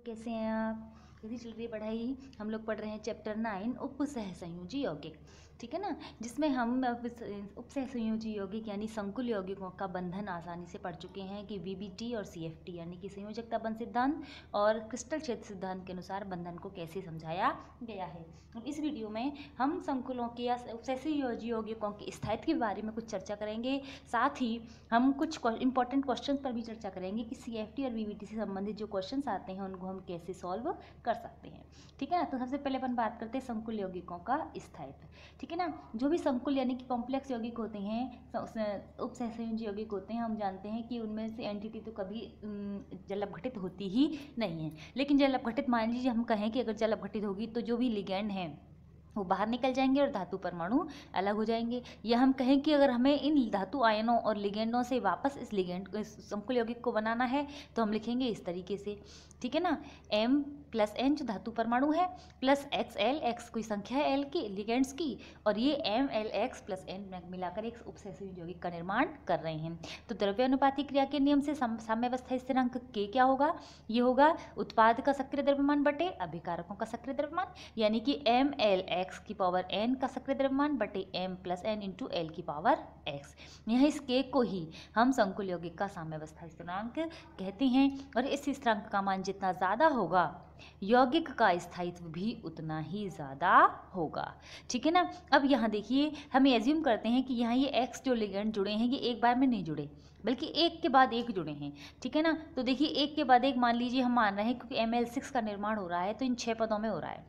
कैसे हैं आप? कैसी चल रही है पढ़ाई? हम लोग पढ़ रहे हैं चैप्टर 9 उपसहसंयोजी यौगिक, ठीक है ना, जिसमें हम उपसहसंयोजी यौगिक यानी संकुल यौगिकों का बंधन आसानी से पढ़ चुके हैं कि वीबीटी और सीएफटी यानी कि संयोजकता बंध सिद्धांत और क्रिस्टल क्षेत्र सिद्धांत के अनुसार बंधन को कैसे समझाया गया है। अब इस वीडियो में हम संकुलों के या उपसहसंयोजी यौगिकों के स्थायित्व के बारे में कुछ चर्चा करेंगे। साथ ही हम कुछ इंपॉर्टेंट क्वेश्चन पर भी चर्चा करेंगे कि सीएफटी और वीबीटी से संबंधित जो क्वेश्चन आते हैं उनको हम कैसे सॉल्व कर सकते हैं, ठीक है ना। तो सबसे पहले अपन बात करते हैं संकुल यौगिकों का स्थायित्व, ठीक है ना। जो भी संकुल यानी कि कॉम्प्लेक्स यौगिक होते हैं, उपसहसंयोजी यौगिक होते हैं, हम जानते हैं कि उनमें से एंटिटी तो कभी जल अपघटित होती ही नहीं है। लेकिन जल अपघटित मान लीजिए हम कहें कि अगर जल अपघटित होगी तो जो भी लिगैंड हैं वो बाहर निकल जाएंगे और धातु परमाणु अलग हो जाएंगे। या हम कहें कि अगर हमें इन धातु आयनों और लिगेंडों से वापस इस लिगेंड संकुल यौगिक को बनाना है तो हम लिखेंगे इस तरीके से, ठीक है ना। M + N जो धातु परमाणु है प्लस XL, X कोई संख्या है L की लिगेंड्स की, और ये MLX + N मिलाकर एक उपसहसंयोजी यौगिक का निर्माण कर रहे हैं। तो द्रव्यानुपाती क्रिया के नियम से साम्यावस्था स्थिरांक K क्या होगा? ये होगा उत्पाद का सक्रिय द्रव्यमान बटे अभिकारकों का सक्रिय द्रव्यमान, यानी कि MLX की पावर N का सक्रिय द्रव्यमान बटे M + N × L की पावर X। यहाँ इस K को ही हम संकुल यौगिक का साम्यावस्था स्थिरांक कहते हैं। और इस स्थिरांक का मान जितना ज़्यादा होगा यौगिक का स्थायित्व भी उतना ही ज़्यादा होगा, ठीक है ना। अब यहाँ देखिए हम एज्यूम करते हैं कि यहाँ ये X जो लिगेंड जुड़े हैं ये एक बार में नहीं जुड़े बल्कि एक के बाद एक जुड़े हैं, ठीक है ना। तो देखिए एक के बाद एक मान लीजिए हम मान रहे हैं क्योंकि ML6 का निर्माण हो रहा है तो इन 6 पदों में हो रहा है।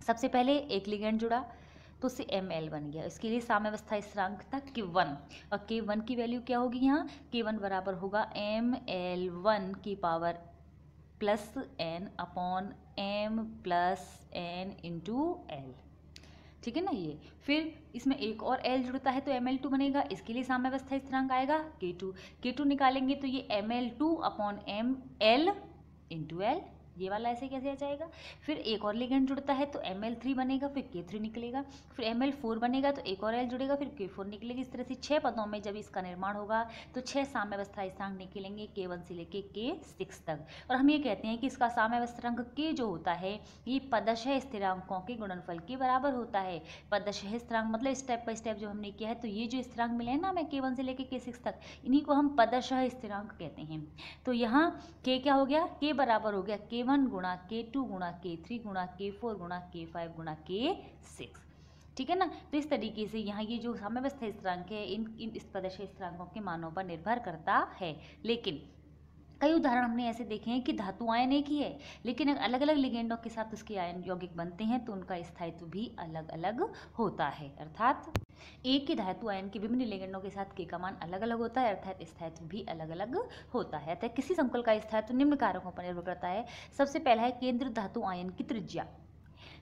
सबसे पहले एक लिगेंड जुड़ा तो उससे Ml बन गया, इसके लिए साम्यावस्था स्थिरांक था K1 और K1 की वैल्यू क्या होगी? यहाँ K1 बराबर होगा ML1 की power +N upon M + N × L, ठीक है ना। ये फिर इसमें एक और L जुड़ता है तो ML2 बनेगा, इसके लिए साम्यावस्था स्थिरांक आएगा K2 निकालेंगे तो ये ML2 अपॉन ML × L, ये वाला ऐसे कैसे आ जाएगा। फिर एक और लिगेंड जुड़ता है तो ML3 बनेगा, फिर K3 निकलेगा, फिर ML4 बनेगा तो एक और L जुड़ेगा, फिर K4 निकलेगी। इस तरह से 6 पदों में जब इसका निर्माण होगा तो 6 साम्यावस्था स्थिरांक निकलेंगे K1 से लेके K6 तक। और हम ये कहते हैं कि इसका साम्यावस्था स्थिरांक K जो होता है ये पदशः स्थिरांकों के गुणनफल के बराबर होता है। पदशः स्थिरांक मतलब स्टेप बाय स्टेप जो हमने किया है, तो ये जो स्थिरांक मिले हैं ना हमें K1 से लेके K6 तक, इन्हीं को हम पदशः स्थिरांक कहते हैं। तो यहाँ K क्या हो गया? K बराबर हो गया K1 × K2 × K3 × K4 × K5 × K6, ठीक है ना। तो इस तरीके से यहाँ ये जो साम्यावस्था स्थिरांक है इन इस पदशः स्थिरांकों के मानों पर निर्भर करता है। लेकिन कई उदाहरण हमने ऐसे देखे हैं कि धातु आयन एक ही है लेकिन अलग अलग लिगेंडों के साथ उसके आयन यौगिक बनते हैं तो उनका स्थायित्व भी अलग अलग होता है। अर्थात एक ही धातु आयन के विभिन्न लिगेंडों के साथ K का मान अलग अलग होता है, अर्थात स्थायित्व भी अलग अलग होता है। अतः किसी संकुल का स्थायित्व निम्न कारकों पर निर्भर करता है। सबसे पहला है केंद्र धातु आयन की त्रिज्या।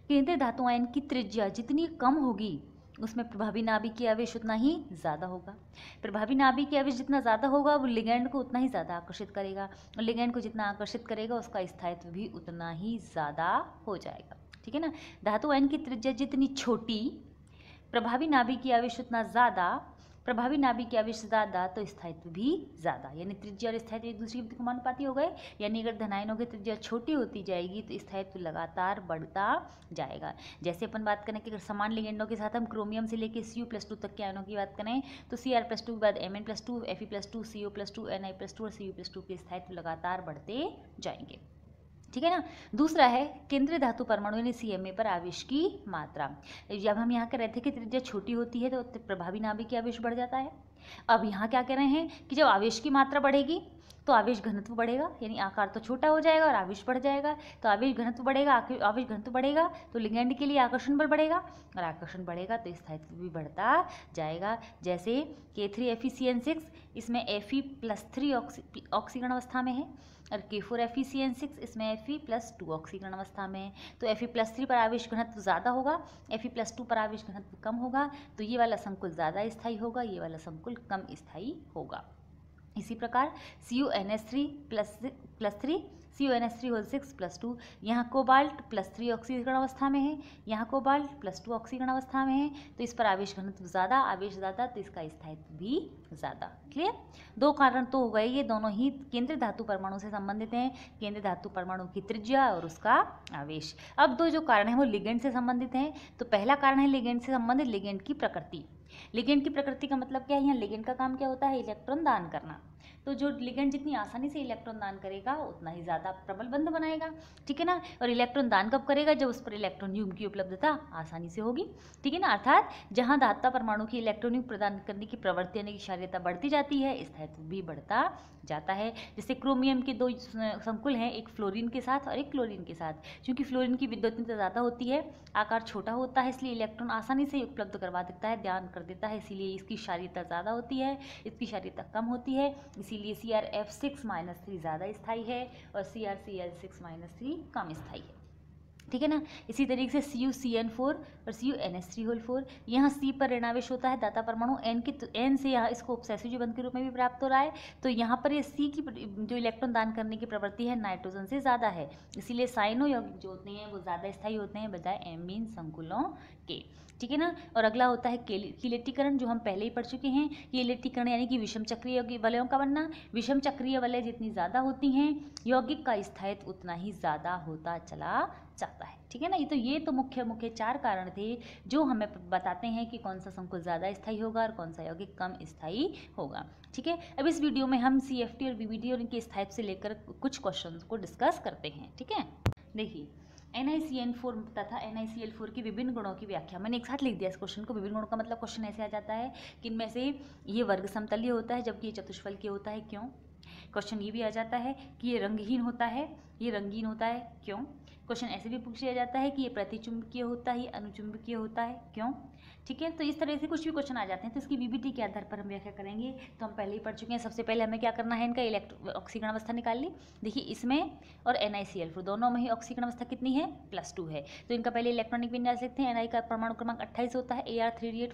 केंद्रीय धातु आयन की त्रिज्या जितनी कम होगी उसमें प्रभावी नाभिकीय आवेश उतना ही ज़्यादा होगा। प्रभावी नाभिकीय आवेश जितना ज़्यादा होगा वो लिगैंड को उतना ही ज़्यादा आकर्षित करेगा, और लिगैंड को जितना आकर्षित करेगा उसका स्थायित्व भी उतना ही ज़्यादा हो जाएगा, ठीक है ना। धातु आयन की त्रिज्या जितनी छोटी, प्रभावी नाभिकीय आवेश उतना ज़्यादा, प्रभावी नाभिकीय आवेश ज़्यादा तो स्थायित्व भी ज़्यादा, यानी त्रिज्या और स्थायित्व एक दूसरे के समानुपाती हो गए। यानी अगर धनायनों की त्रिज्या छोटी होती जाएगी तो स्थायित्व लगातार बढ़ता जाएगा। जैसे अपन बात करें कि अगर समान लिगेंडों के साथ हम क्रोमियम से लेकर Cu+2 तक के आयनों की बात करें तो Cr+2 के बाद Mn+2, Fe+2, Co+2, Ni+2 और Cu+2 के स्थायित्व लगातार बढ़ते जाएंगे, ठीक है ना। दूसरा है केंद्रीय धातु परमाणु यानी CMA पर आवेश की मात्रा। जब हम यहाँ कह रहे थे कि त्रिज्या छोटी होती है तो प्रभावी नाभिकीय आवेश बढ़ जाता है। अब यहाँ क्या कह रहे हैं कि जब आवेश की मात्रा बढ़ेगी तो आवेश घनत्व बढ़ेगा, यानी आकार तो छोटा हो जाएगा और आवेश बढ़ जाएगा। तो आवेश घनत्व बढ़ेगा, आवेश घनत्व बढ़ेगा तो लिगैंड के लिए आकर्षण बल बढ़ेगा, और आकर्षण बढ़ेगा तो स्थायित्व भी बढ़ता जाएगा। जैसे K3FeCN6 इसमें Fe+3 ऑक्सीकरण अवस्था में है और K4FeCN6 इसमें Fe+2 ऑक्सीकरण अवस्था में है। तो Fe+3 पर आवेश घनत्व ज़्यादा होगा, Fe+2 पर आवेश घनत्व कम होगा, तो ये वाला संकुल ज़्यादा स्थायी होगा, ये वाला संकुल कम स्थायी होगा। इसी प्रकार CuNH3+3 CuNH3 होल 6 +2। यहाँ कोबाल्ट +3 ऑक्सीकरण अवस्था में है, यहाँ कोबाल्ट +2 ऑक्सीकरण अवस्था में है, तो इस पर आवेश घनत्व ज़्यादा, आवेश ज़्यादा, तो इसका स्थायित्व भी ज़्यादा। क्लियर? दो कारण तो हो गए, ये दोनों ही केंद्रीय धातु परमाणु से संबंधित हैं, केंद्रीय धातु परमाणु की त्रिज्या और उसका आवेश। अब दो जो कारण हैं वो लिगेंड से संबंधित हैं। तो पहला कारण है लिगेंड से संबंधित लिगेंड की प्रकृति। लिगेंड की प्रकृति का मतलब क्या है? यहाँ लिगेंड का काम क्या होता है? इलेक्ट्रॉन दान करना। तो जो लिगेंड जितनी आसानी से इलेक्ट्रॉन दान करेगा उतना ही ज़्यादा प्रबल बंध बनाएगा, ठीक है ना। और इलेक्ट्रॉन दान कब करेगा? जब उस पर इलेक्ट्रॉन युग्म की उपलब्धता आसानी से होगी, ठीक है ना। अर्थात जहाँ धात्ता परमाणु की इलेक्ट्रॉन युग्म प्रदान करने की प्रवृत्ति यानी कि क्षारीयता बढ़ती जाती है, स्थायित्व भी बढ़ता जाता है। जैसे क्रोमियम के दो संकुल हैं, एक फ्लोरीन के साथ और एक क्लोरीन के साथ। क्योंकि फ्लोरीन की विद्युतनीयता ज़्यादा होती है, आकार छोटा होता है, इसलिए इलेक्ट्रॉन आसानी से उपलब्ध करवा देता है, दान कर देता है, इसीलिए इसकी क्षारीयता ज़्यादा होती है, इसकी क्षारीयता कम होती है, इसीलिए CrF6-3 ज़्यादा स्थायी है और CrCl6-3 कम स्थायी है, ठीक है ना। इसी तरीके से CuCN4 और CuNH3 होल 4, यहाँ C पर ऋणावेश होता है दाता परमाणु N से यहाँ इसको उपसैसिव बंध के रूप में भी प्राप्त हो रहा है। तो यहाँ पर ये C की जो इलेक्ट्रॉन दान करने की प्रवृत्ति है नाइट्रोजन से ज़्यादा है, इसीलिए साइनो यौगिक जो होते हैं वो ज़्यादा स्थायी होते हैं बजाय एमीन संकुलों के, ठीक है ना। और अगला होता है किलेटीकरण, जो हम पहले ही पढ़ चुके हैं। किलेटीकरण यानी कि विषम चक्रीय वलयों का बनना। विषम चक्रीय वलय जितनी ज़्यादा होती हैं यौगिक का स्थायित्व उतना ही ज़्यादा होता चला जाता है, ठीक है ना। ये तो मुख्य 4 कारण थे जो हमें बताते हैं कि कौन सा संकुल ज़्यादा स्थायी होगा और कौन सा यौगिक कम स्थायी होगा, ठीक है। अब इस वीडियो में हम CFT और BBT और इनके स्थायित्व से लेकर कुछ क्वेश्चंस को डिस्कस करते हैं, ठीक है। देखिए NiCN4 तथा NiCl4 की विभिन्न गुणों की व्याख्या मैंने एक साथ लिख दिया इस क्वेश्चन को। विभिन्न गुणों का मतलब क्वेश्चन ऐसे आ जाता है कि इनमें से ये वर्ग समतलीय होता है जबकि ये चतुष्फलकीय होता है, क्यों। क्वेश्चन ये भी आ जाता है कि ये रंगहीन होता है, ये रंगीन होता है, क्यों। क्वेश्चन ऐसे भी पूछ लिया जाता है कि ये प्रतिचुंबकीय होता है, ये अनुचुंबकीय होता है, क्यों, ठीक है। तो इस तरह से कुछ भी क्वेश्चन आ जाते हैं, तो इसकी BBT के आधार पर हम व्याख्या करेंगे। तो हम पहले ही पढ़ चुके हैं। सबसे पहले हमें क्या करना है, इनका ऑक्सीकरण अवस्था निकाल ली। देखिए इसमें और NiCl4 दोनों में ही ऑक्सीकरण अवस्था कितनी है? +2 है। तो इनका पहले इलेक्ट्रॉनिक विन्यास लिखते हैं। Ni का परमाणु क्रमांक 28 होता है, Ar3D8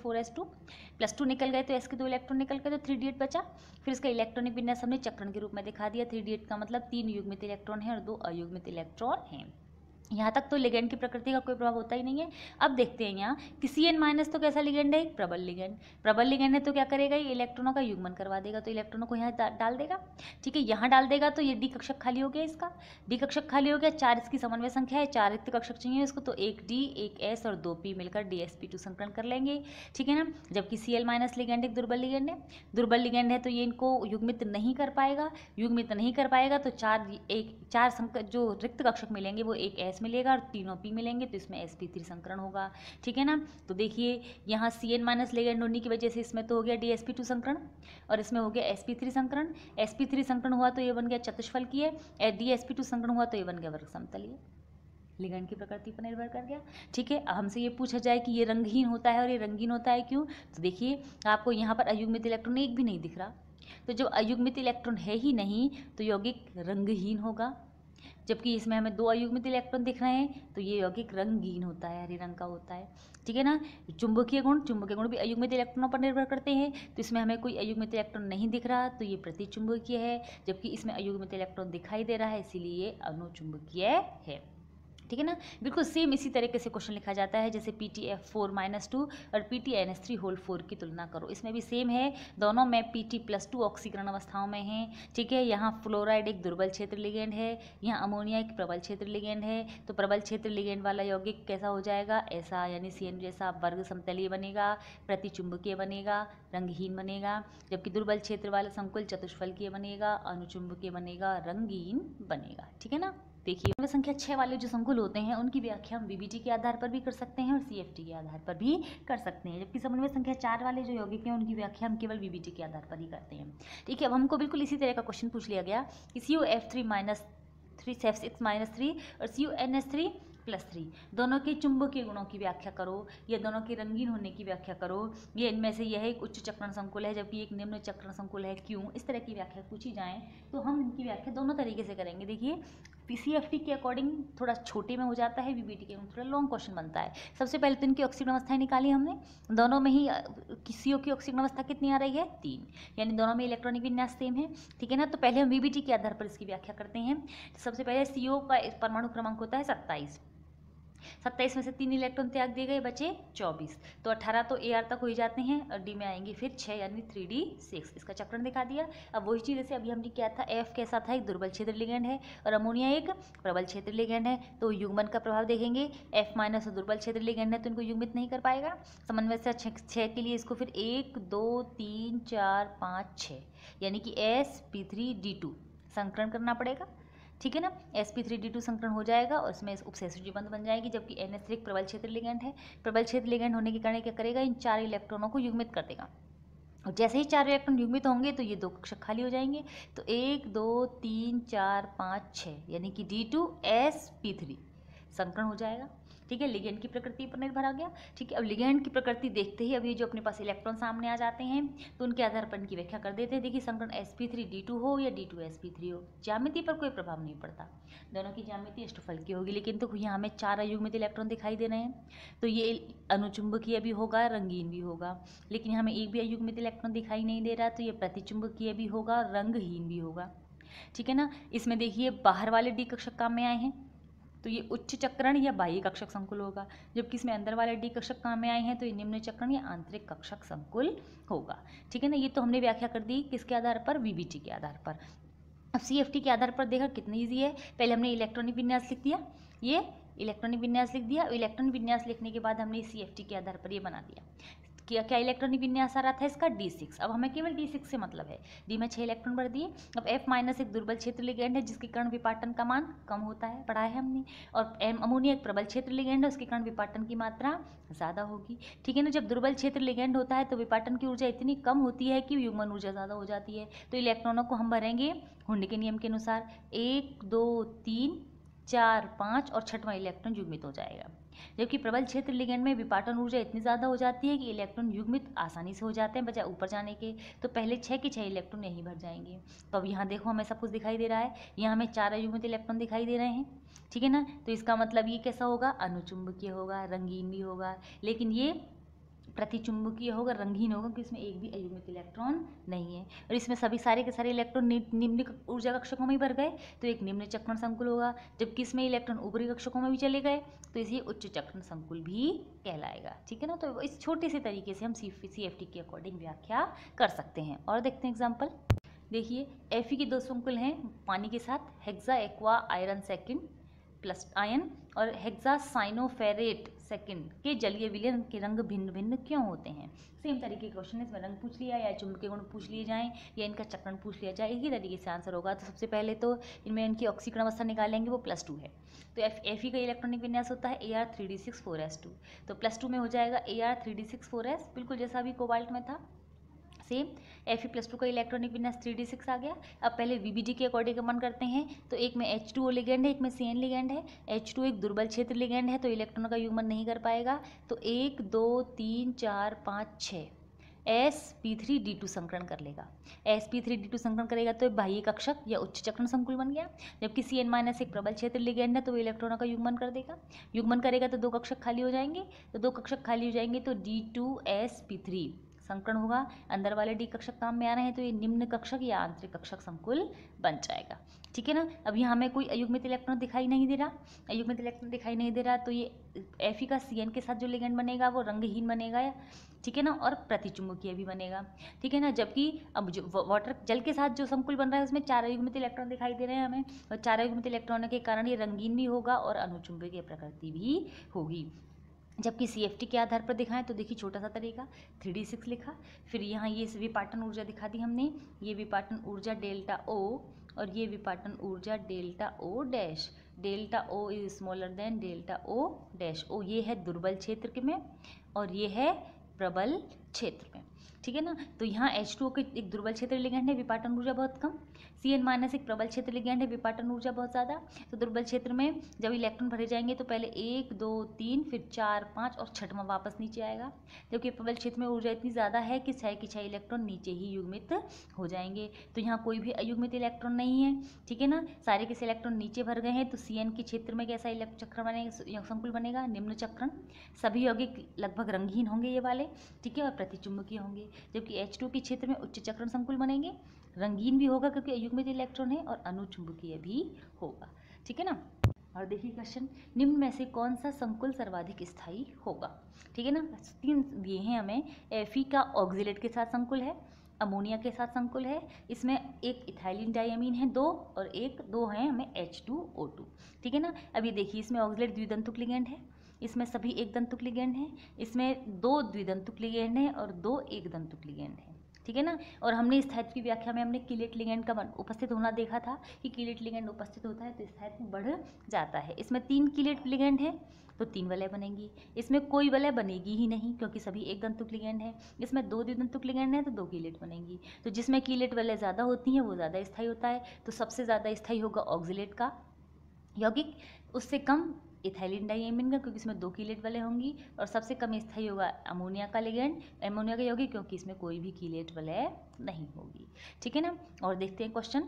+2 निकल गए तो S के 2 इलेक्ट्रॉन निकल गए तो 3D8 बचा। फिर इसका इलेक्ट्रॉनिक विन्यास हमने चक्रण के रूप में दिखा दिया। 3D8 का मतलब 3 युग्मित इलेक्ट्रॉन है और 2 अयुग्मित इलेक्ट्रॉन हैं। यहाँ तक तो लिगेंड की प्रकृति का कोई प्रभाव होता ही नहीं है। अब देखते हैं यहाँ कि CN- तो कैसा लिगेंड है? प्रबल लिगेंड। प्रबल लिगेंड है तो क्या करेगा? ये इलेक्ट्रॉनों का युग्मन करवा देगा, तो इलेक्ट्रॉनों को यहाँ डाल देगा, ठीक है। यहाँ डाल देगा तो ये D कक्षक खाली हो गया, इसका D कक्षक खाली हो गया। 4 इसकी समन्वय संख्या है, 4 रिक्त कक्षक चाहिए इसको, तो 1 D 1 S और 2 P मिलकर DsP2 संकरण कर लेंगे, ठीक है ना। जबकि Cl- लिगेंड एक दुर्बल लिगेंड है, दुर्बल लिगेंड है तो ये इनको युग्मित नहीं कर पाएगा, युग्मित नहीं कर पाएगा तो 4 जो रिक्त कक्षक मिलेंगे वो 1 S मिलेगा और तीनों P मिलेंगे, तो इसमें sp3 संकरण होगा, ठीक है ना। तो देखिए यहाँ CN- लिगेंड होने की वजह से इसमें तो हो गया DsP2 संकरण और इसमें हो गया sp3 संकरण। sp3 संकरण हुआ तो ये बन गया चतुष्फलकीय, DsP2 संकरण हुआ तो ये बन गया वर्ग समतलीय। लिगेंड की प्रकृति पर निर्भर कर गया, ठीक है। हमसे ये पूछा जाए कि ये रंगहीन होता है और ये रंगीन होता है, क्यों। तो देखिए आपको यहाँ पर अयुग्मित इलेक्ट्रॉन एक भी नहीं दिख रहा, तो जब अयुग्मित इलेक्ट्रॉन है ही नहीं तो यौगिक रंगहीन होगा। जबकि इसमें हमें 2 अयुग्मित इलेक्ट्रॉन दिख रहे हैं तो ये यौगिक रंगीन होता है, हरे रंग का होता है, ठीक है ना। चुंबकीय गुण भी अयुग्मित इलेक्ट्रॉनों पर निर्भर करते हैं, तो इसमें हमें कोई अयुग्मित इलेक्ट्रॉन नहीं दिख रहा तो ये प्रतिचुंबकीय है, जबकि इसमें अयुग्मित इलेक्ट्रॉन दिखाई दे रहा है इसीलिए ये अनुचुंबकीय है, ठीक है ना। बिल्कुल सेम इसी तरीके से क्वेश्चन लिखा जाता है, जैसे PtF4-2 और PtNH3 होल 4 की तुलना करो। इसमें भी सेम है, दोनों में Pt+2 ऑक्सीकरण अवस्थाओं में हैं, ठीक है। यहाँ फ्लोराइड एक दुर्बल क्षेत्र लिगेंड है, यहाँ अमोनिया एक प्रबल क्षेत्र लिगेंड है। तो प्रबल क्षेत्र लिगेंड वाला यौगिक कैसा हो जाएगा? ऐसा, यानी CN जैसा वर्ग समतलीय बनेगा, प्रतिचुंबकीय बनेगा, रंगहीन बनेगा। जबकि दुर्बल क्षेत्र वाला संकुल चतुष्फलकीय बनेगा, अनुचुंबकीय बनेगा, रंगीन बनेगा, ठीक है ना। देखिए संख्या 6 वाले जो संकुल होते हैं उनकी व्याख्या हम BBT के आधार पर भी कर सकते हैं और CFT के आधार पर भी कर सकते हैं, जबकि समन्वय संख्या 4 वाले जो यौगिक हैं उनकी व्याख्या हम केवल BBT के आधार पर ही करते हैं, ठीक है। अब हमको बिल्कुल इसी तरह का क्वेश्चन पूछ लिया गया कि CuF6-3 और CuNH3+3 दोनों के चुंबकीय गुणों की व्याख्या करो, या दोनों के रंगीन होने की व्याख्या करो। ये इनमें से यह एक उच्च चक्रण संकुल है जबकि एक निम्न चक्रण संकुल है, क्यों। इस तरह की व्याख्या पूछी जाए तो हम इनकी व्याख्या दोनों तरीके से करेंगे। देखिए CFT के अकॉर्डिंग थोड़ा छोटे में हो जाता है, VBT के थोड़ा लॉन्ग क्वेश्चन बनता है। सबसे पहले तो इनकी ऑक्सीजन अवस्थाएं निकाली हमने, दोनों में ही CO की ऑक्सीजन अवस्था कितनी आ रही है 3, यानी दोनों में इलेक्ट्रॉनिक विन्यास सेम है, ठीक है ना। तो पहले हम VBT के आधार पर इसकी व्याख्या करते हैं। सबसे पहले CO का परमाणु क्रमांक होता है 27, 27 में से 3 इलेक्ट्रॉन त्याग दिए गए, बचे 24, तो 18 तो AR तक हो ही जाते हैं और D में आएंगे फिर 6 यानी 3D6। इसका चक्रण दिखा दिया। अब वही चीज़ जैसे अभी हमने क्या था, F कैसा था, एक दुर्बल क्षेत्र लिगेंड है और अमोनिया एक प्रबल क्षेत्र लिगेंड है, तो युग्मन का प्रभाव देखेंगे। F- और दुर्बल क्षेत्र लिगेंड है तो इनको युग्मित नहीं कर पाएगा। समन्वय से 6 के लिए इसको फिर 1 2 3 4 5 6 यानी कि sp3d2 संकरण करना पड़ेगा, ठीक है ना। sp3d2 संकरण हो जाएगा और इसमें उपसहसुजी बंध बन जाएगी, जबकि NH3 एक प्रबल क्षेत्र लिगेंड है। प्रबल क्षेत्र लिगेंड होने के कारण क्या करेगा, इन 4 इलेक्ट्रॉनों को युग्मित कर देगा और जैसे ही 4 इलेक्ट्रॉन युग्मित होंगे तो ये 2 कक्षक खाली हो जाएंगे। तो 1 2 3 4 5 6 यानी कि D2sp3 संकरण हो जाएगा, ठीक है। लिगेंड की प्रकृति पर निर्भर आ गया, ठीक है। अब लिगेंड की प्रकृति देखते ही अब ये जो अपने पास इलेक्ट्रॉन सामने आ जाते हैं तो उनके आधार पर इनकी व्याख्या कर देते हैं। देखिए संकरण sp3d2 हो या D2sp3 हो, ज्यामिति पर कोई प्रभाव नहीं पड़ता, दोनों की ज्यामिति अष्टफल की होगी। लेकिन तो यहाँ हमें 4 अयुग्मित इलेक्ट्रॉन दिखाई दे रहे हैं, तो ये अनुचुंबकीय भी होगा, रंगीन भी होगा। लेकिन हमें एक भी अयुग्मित इलेक्ट्रॉन दिखाई नहीं दे रहा, तो ये प्रतिचुंबकीय भी होगा, रंगहीन भी होगा, ठीक है ना। इसमें देखिए बाहर वाले D कक्षक काम में आए हैं, तो ये उच्च चक्रण या बाह्य कक्षक संकुल होगा, जबकि इसमें अंदर वाले D कक्षक काम में आए हैं तो ये निम्न चक्रण या आंतरिक कक्षक संकुल होगा, ठीक है ना। ये तो हमने व्याख्या कर दी किसके आधार पर, VBT के आधार पर। अब CFT के आधार पर देखा कितना ईजी है। पहले हमने इलेक्ट्रॉनिक विन्यास लिख दिया, ये इलेक्ट्रॉनिक विन्यास लिख दिया। इलेक्ट्रॉनिक विन्यास लिखने के बाद हमने CFT के आधार पर ये बना दिया। क्या क्या इलेक्ट्रॉनिक विन्यास आ रहा था इसका, D6। अब हमें केवल D6 से मतलब है, D में 6 इलेक्ट्रॉन भर दिए। अब F- एक दुर्बल क्षेत्र लिगेंड है जिसके कारण विपाटन का मान कम होता है, पढ़ा है हमने। और अमोनिया एक प्रबल क्षेत्र लिगेंड है, उसके कारण विपाटन की मात्रा ज़्यादा होगी, ठीक है ना। जब दुर्बल क्षेत्र लिगेंड होता है तो विपाटन की ऊर्जा इतनी कम होती है कि युग्मन ऊर्जा ज़्यादा हो जाती है। तो इलेक्ट्रॉनों को हम भरेंगे हुंड के नियम के अनुसार, 1 2 3 4 5 और 6वां इलेक्ट्रॉन युग्मित हो जाएगा। जबकि प्रबल क्षेत्र लिगेंड में विपाटन ऊर्जा इतनी ज़्यादा हो जाती है कि इलेक्ट्रॉन युग्मित आसानी से हो जाते हैं बजाय ऊपर जाने के, तो पहले 6 के 6 इलेक्ट्रॉन यहीं भर जाएंगे। तो अब यहाँ देखो हमें सब कुछ दिखाई दे रहा है, यहाँ हमें 4 अयुग्मित इलेक्ट्रॉन दिखाई दे रहे हैं, ठीक है ना। तो इसका मतलब ये कैसा होगा, अनुचुंबकीय होगा, रंगीन भी होगा, लेकिन ये प्रतिचुंबकीय होगा, रंगीन होगा क्योंकि इसमें एक भी अयुग्मित इलेक्ट्रॉन नहीं है। और इसमें सभी सारे के सारे इलेक्ट्रॉन निम्न ऊर्जा कक्षकों में ही भर गए तो एक निम्न चक्रण संकुल होगा, जबकि इसमें इलेक्ट्रॉन ऊपरी कक्षकों में भी चले गए तो इसे उच्च चक्रण संकुल भी कहलाएगा, ठीक है ना। तो इस छोटे से तरीके से हम CFT के अकॉर्डिंग व्याख्या कर सकते हैं। और देखते हैं एग्जाम्पल। देखिए Fe के 2 संकुल हैं पानी के साथ, hexa aqua iron second plus ion और हेक्सासाइनोफेरेट सेकंड के जलीय विलयन के रंग भिन्न भिन्न क्यों होते हैं। सेम तरीके के क्वेश्चन है, इसमें रंग पूछ लिया या चुंबकीय गुण पूछ लिए जाएं या इनका चक्रण पूछ लिया जाए, एक ही तरीके से आंसर होगा। तो सबसे पहले तो इनमें इनकी ऑक्सीकरण अवस्था निकालेंगे, वो +2 है। तो Fe का इलेक्ट्रॉनिक विन्यास होता है Ar3d6 4s2, तो +2 में हो जाएगा Ar3d6 4s, बिल्कुल जैसा अभी कोबाल्ट में था सेम। Fe+2 का इलेक्ट्रॉनिक विन्यास 3d6 आ गया। अब पहले VBD के अकॉर्डिंग मन करते हैं, तो एक में H2O लिगेंड है, एक में CN लिगेंड है। H2 एक दुर्बल क्षेत्र लिगेंड है तो इलेक्ट्रॉनों का युग्मन नहीं कर पाएगा, तो 1 2 3 4 5 6 sp3d2 संकरण कर लेगा। sp3d2 संकरण करेगा तो बाह्य कक्षक या उच्च चक्रण संकुल बन गया, जबकि CN- एक प्रबल क्षेत्र लिगेंड है तो वो इलेक्ट्रॉनों का युग्मन कर देगा। युग्मन करेगा तो 2 कक्षक खाली हो जाएंगे, तो 2 कक्षक खाली हो जाएंगे तो D2sp3 संकरण होगा। अंदर वाले D कक्षक काम में आ रहे हैं तो ये निम्न कक्षक या आंतरिक कक्षक संकुल बन जाएगा, ठीक है ना। अब यहाँ हमें कोई अयुग्मित इलेक्ट्रॉन दिखाई नहीं दे रहा, अयुग्मित इलेक्ट्रॉन दिखाई नहीं दे रहा, तो ये Fe का CN के साथ जो लिगेंड बनेगा वो रंगहीन बनेगा, ठीक है ना, और प्रतिचुंबकीय भी बनेगा, ठीक है ना। जबकि अब जो वाटर जल के साथ जो संकुल बन रहा है उसमें 4 अयुग्मित इलेक्ट्रॉन दिखाई दे रहे हैं हमें, और 4 अयुग्मित इलेक्ट्रॉनों के कारण ये रंगीन भी होगा और अनुचुंबकीय प्रकृति भी होगी। जबकि CFT के आधार पर दिखाएं तो देखिए छोटा सा तरीका, 3d6 लिखा, फिर यहाँ ये विपाटन ऊर्जा दिखा दी हमने, ये विपाटन ऊर्जा डेल्टा O और ये विपाटन ऊर्जा delta O dash, delta O is smaller than delta O dash. O ये है दुर्बल क्षेत्र में और ये है प्रबल क्षेत्र में, ठीक है ना। तो यहाँ H2O के एक दुर्बल क्षेत्र लिगेंड है, विपाटन ऊर्जा बहुत कम, Cn- एक प्रबल क्षेत्र लिगेंड है, विपाटन ऊर्जा बहुत ज़्यादा। तो दुर्बल क्षेत्र में जब इलेक्ट्रॉन भरे जाएंगे तो पहले 1 2 3 फिर 4 5 और छठवां वापस नीचे आएगा, जबकि प्रबल क्षेत्र में ऊर्जा इतनी ज़्यादा है कि 6 के 6 इलेक्ट्रॉन नीचे ही युग्मित हो जाएंगे। तो यहाँ कोई भी अयुग्मित इलेक्ट्रॉन नहीं है, ठीक है ना। सारे के इलेक्ट्रॉन नीचे भर गए हैं, तो Cn के क्षेत्र में कैसा चक्र बनेगा, संकुल बनेगा, निम्न चक्रण। सभी यौगिक लगभग रंगहीन होंगे ये वाले, ठीक है, और प्रतिचुंबकीय होंगे, जबकि H2 के क्षेत्र में उच्च चक्रण संकुल बनेंगे, रंगीन भी होगा क्योंकि अयुग्मित इलेक्ट्रॉन है, और अनुचुंबकीय भी होगा, ठीक है ना। और देखिए क्वेश्चन, निम्न में से कौन सा संकुल सर्वाधिक स्थायी होगा, ठीक है ना। 3 दिए हैं हमें। Fe का ऑक्जिलेट के साथ संकुल है, अमोनिया के साथ संकुल है, इसमें एक इथाइलिन डायमीन है 2 और 2 हैं हमें H2O2, ठीक है ना। अब ये देखिए, इसमें ऑक्जिलेट द्विदंतुक लिगेंड है, इसमें सभी एक दंतुक लिगेंड हैं, इसमें 2 द्विदंतुक लिगेंड हैं और 2 एक दंतुक लिगेंड हैं, ठीक है ना। और हमने स्थायित्व की व्याख्या में हमने कीलेट लिगेंड का उपस्थित होना देखा था कि कीलेट लिगेंड उपस्थित होता है तो स्थायित्व बढ़ जाता है। इसमें 3 कीलेट लिगेंड है तो 3 वलय बनेंगी, इसमें कोई वलय बनेगी ही नहीं क्योंकि सभी एक दंतुक लिगेंड है। इसमें 2 द्विदंतुक लिगेंड है तो 2 कीलेट बनेंगी। तो जिसमें कीलेट वलय ज़्यादा होती हैं वो ज़्यादा स्थायी होता है, तो सबसे ज़्यादा स्थायी होगा ऑक्जिलेट का यौगिक, उससे कम इथाइलिन डाइएमिन का क्योंकि इसमें 2 कीलेट वलय होंगी, और सबसे कम स्थायी होगा अमोनिया का लिगेंड, अमोनिया का यौगिक, क्योंकि इसमें कोई भी कीलेट वलय नहीं होगी, ठीक है ना। और देखते हैं क्वेश्चन,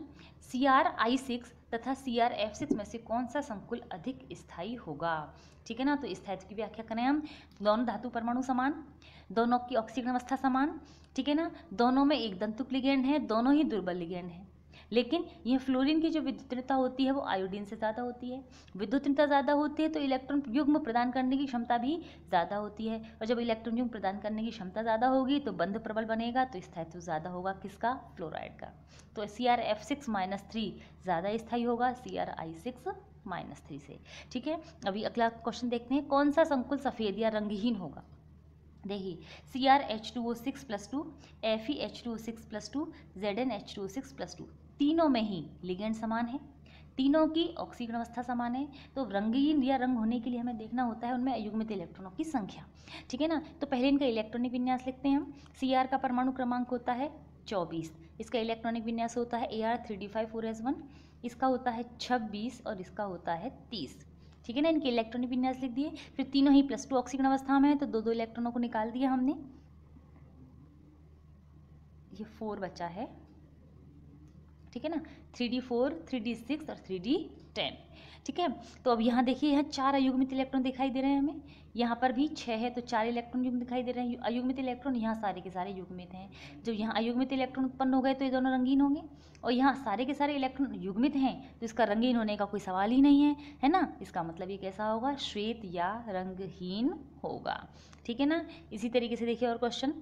CrI6 तथा CrF6 में से कौन सा संकुल अधिक स्थायी होगा, ठीक है ना। तो स्थायित्व की व्याख्या करें हम, दोनों धातु परमाणु समान, दोनों की ऑक्सीजन अवस्था समान, ठीक है ना, दोनों में एक दंतुक लिगेंड है, दोनों ही दुर्बल लिगेंड है, लेकिन यह फ्लोरीन की जो विद्युतनीयता होती है वो आयोडीन से ज़्यादा होती है। विद्युतनीयता ज़्यादा होती है तो इलेक्ट्रॉन युग्म प्रदान करने की क्षमता भी ज़्यादा होती है, और जब इलेक्ट्रॉन युग्म प्रदान करने की क्षमता ज़्यादा होगी तो बंध प्रबल बनेगा, तो स्थायित्व ज़्यादा होगा किसका, फ्लोराइड का। तो CrF6-3 ज़्यादा स्थायी होगा CrI6-3 से, ठीक है। अभी अगला क्वेश्चन देखते हैं, कौन सा संकुल सफ़ेद या रंगहीन होगा। देखिए, CrH2O6+2, FeH2O6+2, ZnH2O6+2, तीनों में ही लिगेंड समान है, तीनों की ऑक्सीजन अवस्था समान है। तो रंगीन या रंग होने के लिए हमें देखना होता है उनमें अयुग्मित इलेक्ट्रॉनों की संख्या, ठीक है ना। तो पहले इनका इलेक्ट्रॉनिक विन्यास लिखते हैं हम। Cr का परमाणु क्रमांक होता है 24, इसका इलेक्ट्रॉनिक विन्यास होता है Ar3d5 इसका होता है 26 और इसका होता है 30, ठीक है ना। इनके इलेक्ट्रॉनिक विन्यास लिख दिए, फिर तीनों ही +2 ऑक्सीजन अवस्था में है तो 2 इलेक्ट्रॉनों को निकाल दिया हमने, ये 4 बचा है, ठीक है ना, 3d4, 3d6 और 3d10, ठीक है। तो अब यहाँ देखिए, यहाँ 4 अयुग्मित इलेक्ट्रॉन दिखाई दे रहे हैं हमें, यहाँ पर भी 6 है तो 4 इलेक्ट्रॉन युग्म दिखाई दे रहे हैं अयुग्मित इलेक्ट्रॉन, यहाँ सारे के सारे युग्मित हैं। जब यहाँ अयुग्मित इलेक्ट्रॉन उत्पन्न हो गए तो ये दोनों रंगीन होंगे, और यहाँ सारे के सारे इलेक्ट्रॉन युग्मित हैं तो इसका रंगीन होने का कोई सवाल ही नहीं है ना। इसका मतलब ये कैसा होगा, श्वेत या रंगहीन होगा, ठीक है ना। इसी तरीके से देखिए और क्वेश्चन,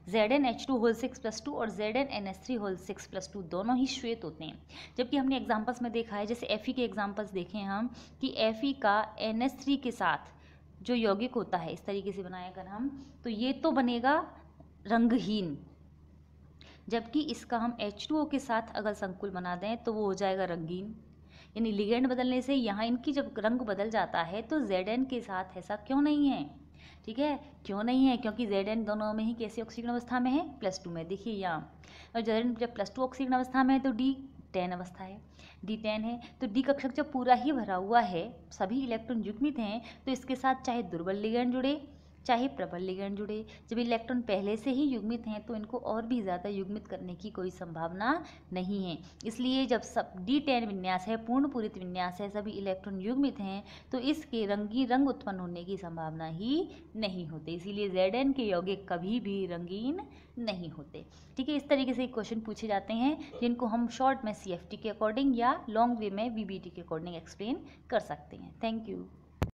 ZnH2O6+2 और ZnNS3O6+2 दोनों ही श्वेत होते हैं, जबकि हमने एग्जाम्पल्स में देखा है, जैसे Fe के एग्जाम्पल्स देखे हम कि Fe का NS3 के साथ जो यौगिक होता है, इस तरीके से बनाया अगर हम, तो ये तो बनेगा रंगहीन, जबकि इसका हम H2O के साथ अगर संकुल बना दें तो वो हो जाएगा रंगीन। यानी लिगेंड बदलने से यहाँ इनकी जब रंग बदल जाता है तो Zn के साथ ऐसा क्यों नहीं है, ठीक है, क्यों नहीं है, क्योंकि Zn दोनों में ही कैसे ऑक्सीजन अवस्था में है, +2 में। देखिए यहाँ, और Zn जब +2 ऑक्सीजन अवस्था में है तो D10 अवस्था है, D10 है तो D कक्षक जब पूरा ही भरा हुआ है, सभी इलेक्ट्रॉन युग्मित हैं, तो इसके साथ चाहे दुर्बल लिगेंड जुड़े चाहे प्रबल लिगेंड जुड़े, जब इलेक्ट्रॉन पहले से ही युग्मित हैं तो इनको और भी ज़्यादा युग्मित करने की कोई संभावना नहीं है। इसलिए जब सब D10 विन्यास है, पूर्ण पूरित विन्यास है, सभी इलेक्ट्रॉन युग्मित हैं, तो इसके रंग उत्पन्न होने की संभावना ही नहीं होती। इसीलिए Zn के यौगिक कभी भी रंगीन नहीं होते, ठीक है। इस तरीके से क्वेश्चन पूछे जाते हैं जिनको हम शॉर्ट में CFT के अकॉर्डिंग या लॉन्ग वे में VBT के अकॉर्डिंग एक्सप्लेन कर सकते हैं। Thank you.